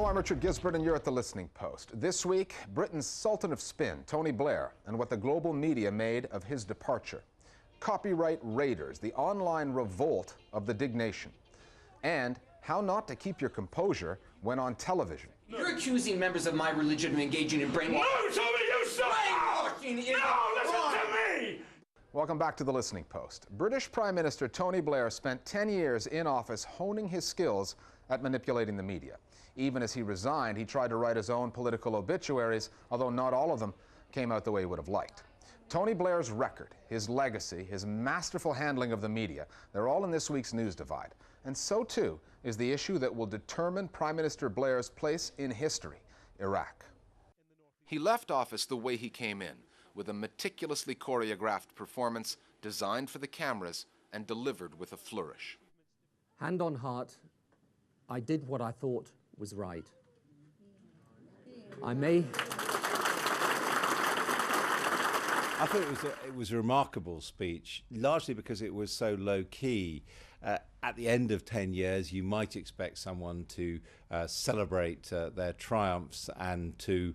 I'm Richard Gisbert, and you're at The Listening Post. This week, Britain's Sultan of Spin, Tony Blair, and what the global media made of his departure. Copyright raiders, the online revolt of the dignation, and how not to keep your composure when on television. You're accusing members of my religion of engaging in brainwashing. No, Tommy, you stop! Brainwashing is No, listen wrong. to me! Welcome back to The Listening Post. British Prime Minister Tony Blair spent 10 years in office honing his skills at manipulating the media. Even as he resigned, he tried to write his own political obituaries, although not all of them came out the way he would have liked. Tony Blair's record, his legacy, his masterful handling of the media, they're all in this week's News Divide. And so too is the issue that will determine Prime Minister Blair's place in history, Iraq. He left office the way he came in, with a meticulously choreographed performance designed for the cameras and delivered with a flourish. Hand on heart, I did what I thought was right. I thought it was a remarkable speech, largely because it was so low-key. At the end of 10 years, you might expect someone to celebrate their triumphs and to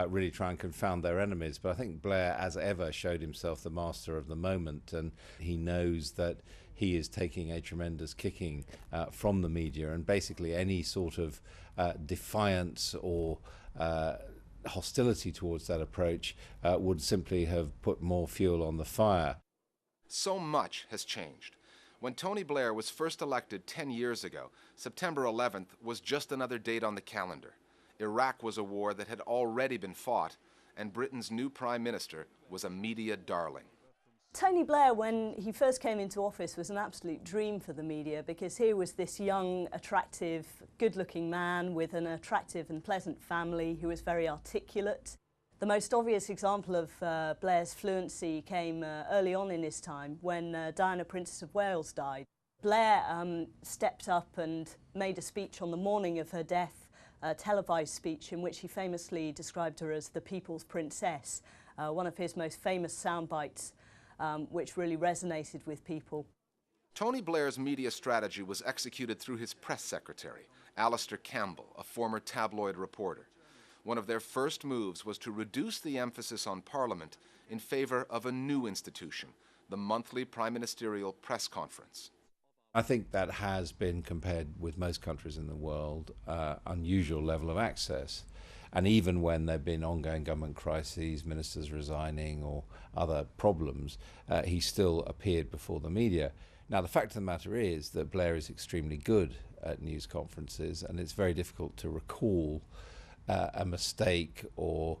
really try and confound their enemies. But I think Blair, as ever, showed himself the master of the moment, and he knows that he is taking a tremendous kicking from the media, and basically any sort of defiance or hostility towards that approach would simply have put more fuel on the fire. So much has changed. When Tony Blair was first elected 10 years ago, September 11th was just another date on the calendar. Iraq was a war that had already been fought, and Britain's new Prime Minister was a media darling. Tony Blair, when he first came into office, was an absolute dream for the media, because here was this young, attractive, good-looking man with an attractive and pleasant family who was very articulate. The most obvious example of Blair's fluency came early on in his time when Diana, Princess of Wales, died. Blair stepped up and made a speech on the morning of her death, a televised speech in which he famously described her as the people's princess, one of his most famous sound bites, which really resonated with people. Tony Blair's media strategy was executed through his press secretary, Alistair Campbell, a former tabloid reporter. One of their first moves was to reduce the emphasis on Parliament in favor of a new institution, the monthly Prime Ministerial Press Conference. I think that has been, compared with most countries in the world, unusual level of access. And even when there have been ongoing government crises, ministers resigning or other problems, he still appeared before the media. Now, the fact of the matter is that Blair is extremely good at news conferences, and it's very difficult to recall a mistake or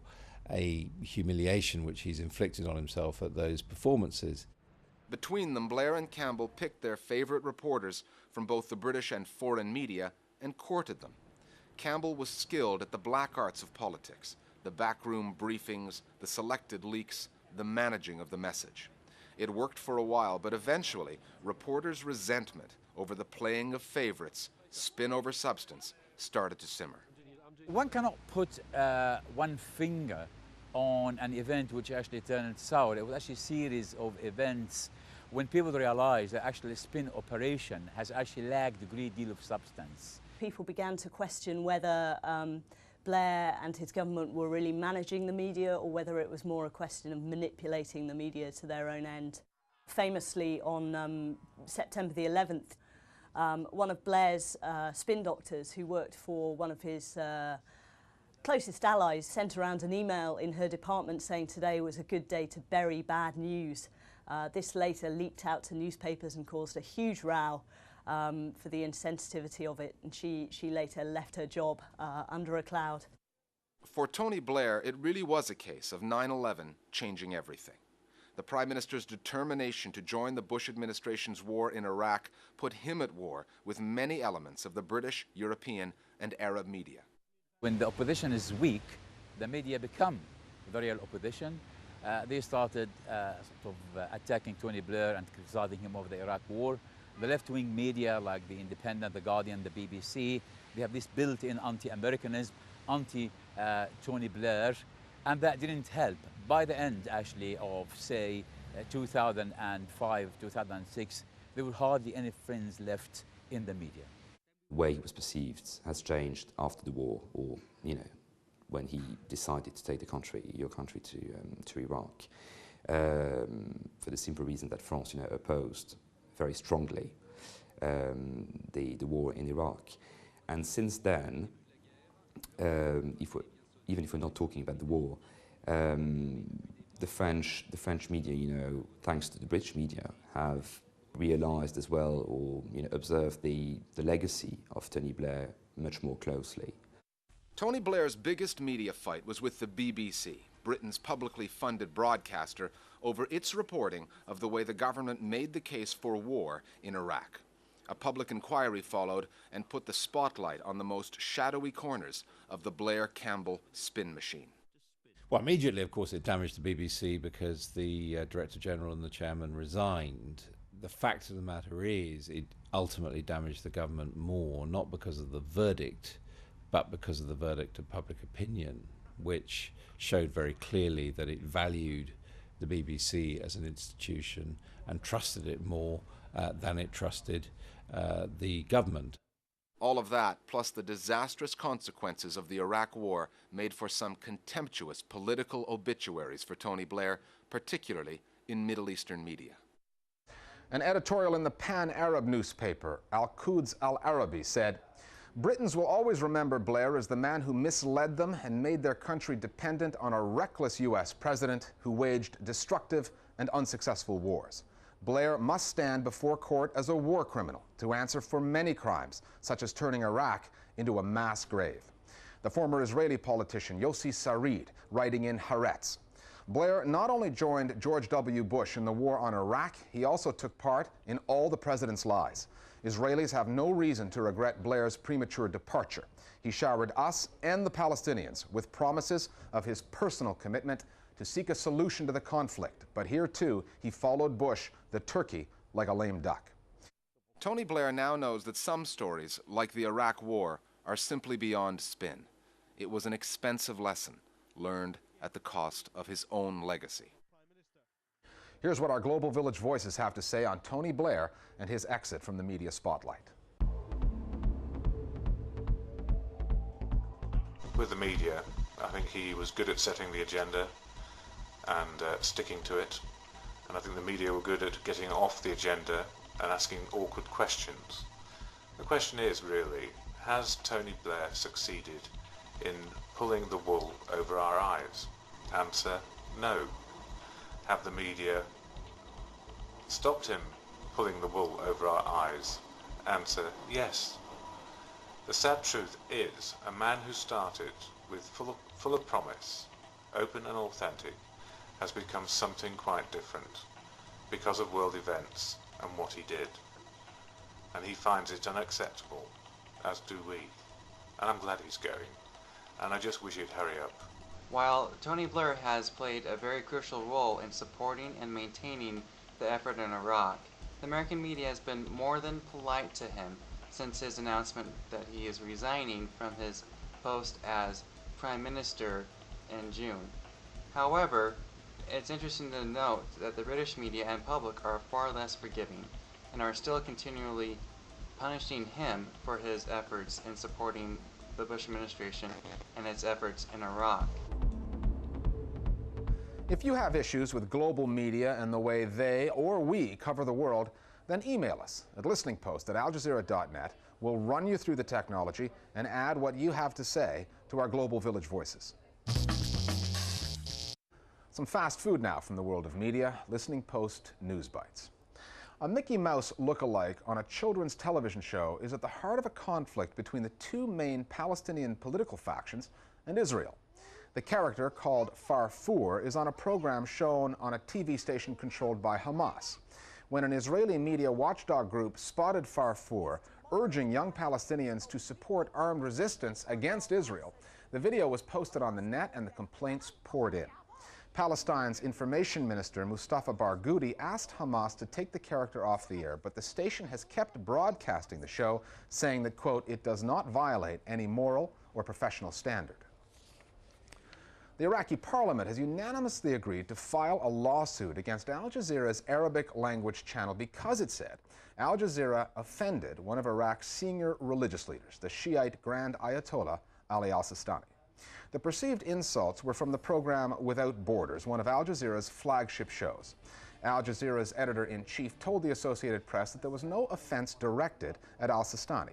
a humiliation which he's inflicted on himself at those performances. Between them, Blair and Campbell picked their favorite reporters from both the British and foreign media and courted them. Campbell was skilled at the black arts of politics, the backroom briefings, the selected leaks, the managing of the message. It worked for a while, but eventually, reporters' resentment over the playing of favorites, spin over substance, started to simmer. One cannot put one finger on an event which actually turned sour. It was actually a series of events when people realized that actually the spin operation has actually lacked a great deal of substance. People began to question whether Blair and his government were really managing the media, or whether it was more a question of manipulating the media to their own end. Famously, on September the 11th, one of Blair's spin doctors, who worked for one of his closest allies, sent around an email in her department saying today was a good day to bury bad news. This later leaked out to newspapers and caused a huge row for the insensitivity of it, and she later left her job under a cloud. For Tony Blair, it really was a case of 9/11 changing everything. The Prime Minister's determination to join the Bush administration's war in Iraq put him at war with many elements of the British, European, and Arab media. When the opposition is weak, the media become the real opposition. They started attacking Tony Blair and criticizing him over the Iraq war. The left-wing media like The Independent, The Guardian, the BBC, they have this built-in anti-Americanism, anti-Tony Blair, and that didn't help. By the end, actually, of, say, 2005, 2006, there were hardly any friends left in the media. The way he was perceived has changed after the war, or, you know, when he decided to take your country to Iraq, for the simple reason that France, you know, opposed very strongly the war in Iraq. And since then, even if we're not talking about the war, the French media, you know, thanks to the British media, have realized as well, or, you know, observed the legacy of Tony Blair much more closely. Tony Blair's biggest media fight was with the BBC, Britain's publicly funded broadcaster, over its reporting of the way the government made the case for war in Iraq. A public inquiry followed and put the spotlight on the most shadowy corners of the Blair-Campbell spin machine. Well, immediately, of course, it damaged the BBC because the Director General and the Chairman resigned. The fact of the matter is it ultimately damaged the government more, not because of the verdict, but because of the verdict of public opinion, which showed very clearly that it valued the BBC as an institution and trusted it more than it trusted the government. All of that, plus the disastrous consequences of the Iraq War, made for some contemptuous political obituaries for Tony Blair, particularly in Middle Eastern media. An editorial in the pan-Arab newspaper, Al-Quds Al-Arabi, said, "Britons will always remember Blair as the man who misled them and made their country dependent on a reckless U.S. president who waged destructive and unsuccessful wars. Blair must stand before court as a war criminal to answer for many crimes, such as turning Iraq into a mass grave." The former Israeli politician Yossi Sarid, writing in Haaretz, Blair not only joined George W. Bush in the war on Iraq, he also took part in all the president's lies. Israelis have no reason to regret Blair's premature departure. He showered us and the Palestinians with promises of his personal commitment to seek a solution to the conflict. But here, too, he followed Bush, the turkey, like a lame duck. Tony Blair now knows that some stories, like the Iraq War, are simply beyond spin. It was an expensive lesson, learned at the cost of his own legacy. Here's what our Global Village Voices have to say on Tony Blair and his exit from the media spotlight. With the media, I think he was good at setting the agenda and sticking to it. And I think the media were good at getting off the agenda and asking awkward questions. The question is really, has Tony Blair succeeded in pulling the wool over our eyes? Answer, no. Have the media stopped him pulling the wool over our eyes? Answer, yes. The sad truth is, a man who started with full of promise, open and authentic, has become something quite different because of world events and what he did. And he finds it unacceptable, as do we. And I'm glad he's going. And I just wish he'd hurry up. While Tony Blair has played a very crucial role in supporting and maintaining the effort in Iraq, the American media has been more than polite to him since his announcement that he is resigning from his post as Prime Minister in June. However, it's interesting to note that the British media and public are far less forgiving and are still continually punishing him for his efforts in supporting the Bush administration and its efforts in Iraq. If you have issues with global media and the way they or we cover the world, then email us at listeningpost@aljazeera.net. We'll run you through the technology and add what you have to say to our Global Village Voices. Some fast food now from the world of media, Listening Post News Bites. A Mickey Mouse look-alike on a children's television show is at the heart of a conflict between the two main Palestinian political factions and Israel. The character, called Farfour, is on a program shown on a TV station controlled by Hamas. When an Israeli media watchdog group spotted Farfour urging young Palestinians to support armed resistance against Israel, the video was posted on the net and the complaints poured in. Palestine's information minister, Mustafa Barghouti, asked Hamas to take the character off the air, but the station has kept broadcasting the show, saying that, quote, it does not violate any moral or professional standard. The Iraqi parliament has unanimously agreed to file a lawsuit against Al Jazeera's Arabic language channel because it said Al Jazeera offended one of Iraq's senior religious leaders, the Shiite Grand Ayatollah Ali al-Sistani. The perceived insults were from the program Without Borders, one of Al Jazeera's flagship shows. Al Jazeera's editor-in-chief told the Associated Press that there was no offense directed at al-Sistani.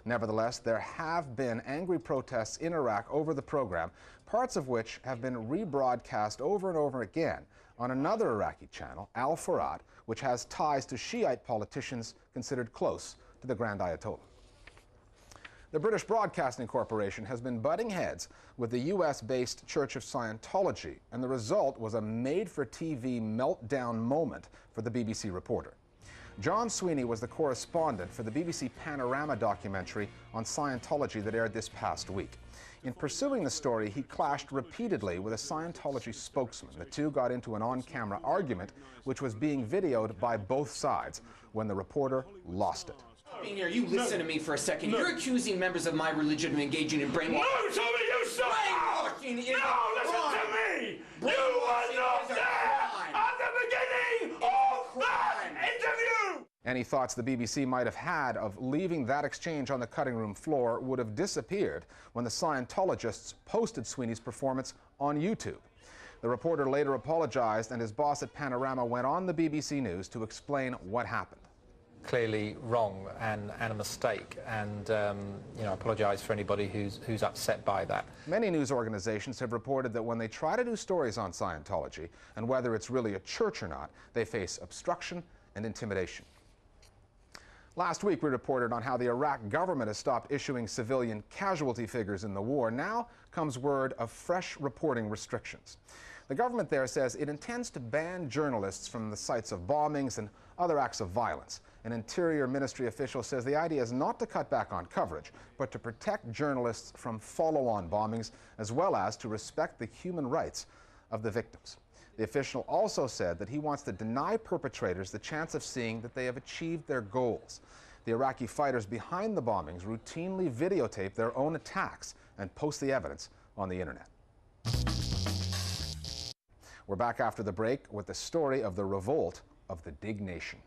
Nevertheless, there have been angry protests in Iraq over the program, parts of which have been rebroadcast over and over again on another Iraqi channel, Al Farad, which has ties to Shiite politicians considered close to the Grand Ayatollah. The British Broadcasting Corporation has been butting heads with the US-based Church of Scientology, and the result was a made-for-TV meltdown moment for the BBC reporter. John Sweeney was the correspondent for the BBC Panorama documentary on Scientology that aired this past week. In pursuing the story, he clashed repeatedly with a Scientology spokesman. The two got into an on-camera argument, which was being videoed by both sides, when the reporter lost it. Here, you listen to me for a second. You're accusing members of my religion of engaging in brainwashing. No, Tommy, you stop! Brainwashing is No, listen to me! You were not there at the beginning of that interview! Any thoughts the BBC might have had of leaving that exchange on the cutting room floor would have disappeared when the Scientologists posted Sweeney's performance on YouTube. The reporter later apologized, and his boss at Panorama went on the BBC News to explain what happened. Clearly wrong and a mistake, and I apologise for anybody who's upset by that. Many news organizations have reported that when they try to do stories on Scientology, and whether it's really a church or not, they face obstruction and intimidation. Last week we reported on how the Iraq government has stopped issuing civilian casualty figures in the war. Now comes word of fresh reporting restrictions. The government there says it intends to ban journalists from the sites of bombings and other acts of violence. An Interior Ministry official says the idea is not to cut back on coverage, but to protect journalists from follow-on bombings, as well as to respect the human rights of the victims. The official also said that he wants to deny perpetrators the chance of seeing that they have achieved their goals. The Iraqi fighters behind the bombings routinely videotape their own attacks and post the evidence on the internet. We're back after the break with the story of the revolt of the Dig Nation.